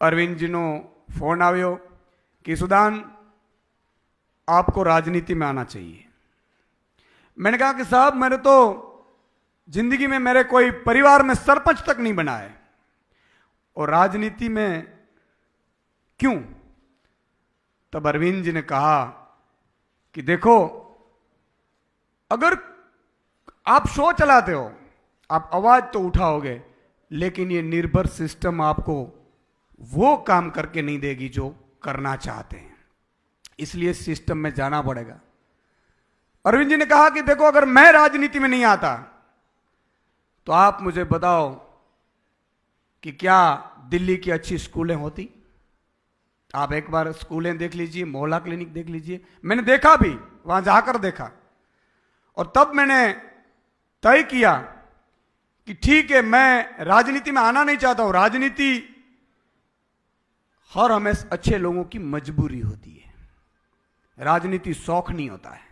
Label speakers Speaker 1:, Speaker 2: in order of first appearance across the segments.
Speaker 1: અરવિંદજીનો phone આવ્યો कि Sudan आपको राजनीति में आना चाहिए। मैंने कहा कि साहब मैंने तो जिंदगी में मेरे कोई परिवार में सरपंच तक नहीं बना है और राजनीति में क्यों? तब अरविंद जी ने कहा कि देखो, अगर आप शो चलाते हो, आप आवाज तो उठाओगे, लेकिन ये निर्भर सिस्टम आपको वो काम करके नहीं देगी जो करना चाहते हैं, इसलिए सिस्टम में जाना पड़ेगा। अरविंद जी ने कहा कि देखो, अगर मैं राजनीति में नहीं आता तो आप मुझे बताओ कि क्या दिल्ली की अच्छी स्कूलें होती? आप एक बार स्कूलें देख लीजिए, मोहल्ला क्लिनिक देख लीजिए। मैंने देखा भी, वहां जाकर देखा, और तब मैंने तय किया कि ठीक है, मैं राजनीति में आना नहीं चाहता हूं। राजनीति हर हमेशा अच्छे लोगों की मजबूरी होती है, राजनीति शौक नहीं होता है।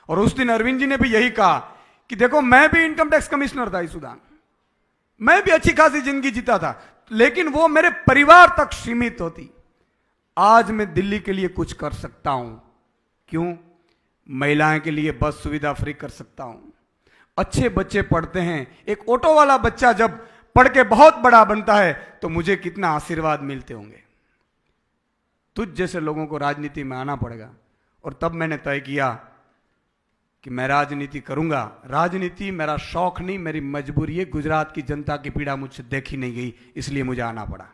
Speaker 1: और उस दिन अरविंद जी ने भी यही कहा कि देखो, मैं भी इनकम टैक्स कमिश्नर था इस सुदान, मैं भी अच्छी खासी जिंदगी जीता था, लेकिन वो मेरे परिवार तक सीमित होती। आज मैं दिल्ली के लिए कुछ कर सकता हूं। क्यों? महिलाएं के लिए बस सुविधा फ्री कर सकता हूं, अच्छे बच्चे पढ़ते हैं। एक ऑटो वाला बच्चा जब पढ़ के बहुत बड़ा बनता है तो मुझे कितना आशीर्वाद मिलते होंगे। तुझ जैसे लोगों को राजनीति में आना पड़ेगा। और तब मैंने तय किया कि मैं राजनीति करूंगा। राजनीति मेरा शौक नहीं, मेरी मजबूरी है। गुजरात की जनता की पीड़ा मुझसे देखी नहीं गई, इसलिए मुझे आना पड़ा।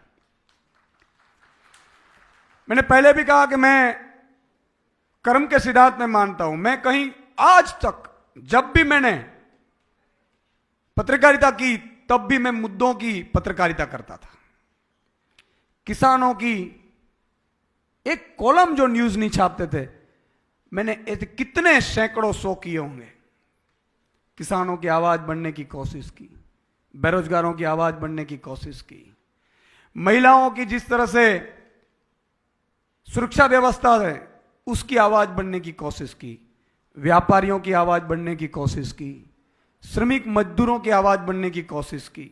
Speaker 1: मैंने पहले भी कहा कि मैं कर्म के सिद्धांत में मानता हूं। मैं कहीं आज तक जब भी मैंने पत्रकारिता की, तब भी मैं मुद्दों की पत्रकारिता करता था। किसानों की एक कॉलम जो न्यूज नहीं छापते थे, मैंने कितने सैकड़ों सौ किए होंगे। किसानों की आवाज बनने की कोशिश की, बेरोजगारों की आवाज बनने की कोशिश की, महिलाओं की जिस तरह से सुरक्षा व्यवस्था है उसकी आवाज बनने की कोशिश की, व्यापारियों की आवाज बनने की कोशिश की, श्रमिक मजदूरों की आवाज बनने की कोशिश की,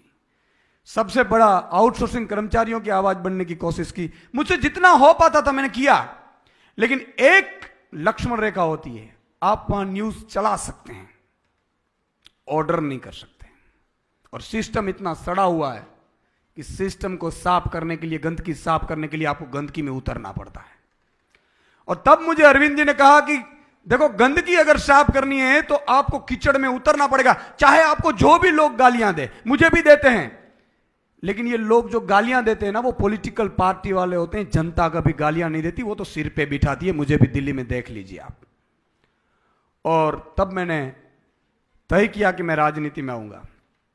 Speaker 1: सबसे बड़ा आउटसोर्सिंग कर्मचारियों की आवाज बनने की कोशिश की। मुझसे जितना हो पाता था मैंने किया, लेकिन एक लक्ष्मण रेखा होती है, आप वहां न्यूज चला सकते हैं, ऑर्डर नहीं कर सकते। और सिस्टम इतना सड़ा हुआ है कि सिस्टम को साफ करने के लिए, गंदगी साफ करने के लिए आपको गंदगी में उतरना पड़ता है। और तब मुझे अरविंद जी ने कहा कि देखो, गंदगी अगर साफ करनी है तो आपको कीचड़ में उतरना पड़ेगा, चाहे आपको जो भी लोग गालियां दे, मुझे भी देते हैं, लेकिन ये लोग जो गालियां देते हैं ना, वो पॉलिटिकल पार्टी वाले होते हैं। जनता कभी गालियां नहीं देती, वो तो सिर पे बिठाती है। मुझे भी दिल्ली में देख लीजिए आप। और तब मैंने तय किया कि मैं राजनीति में आऊंगा।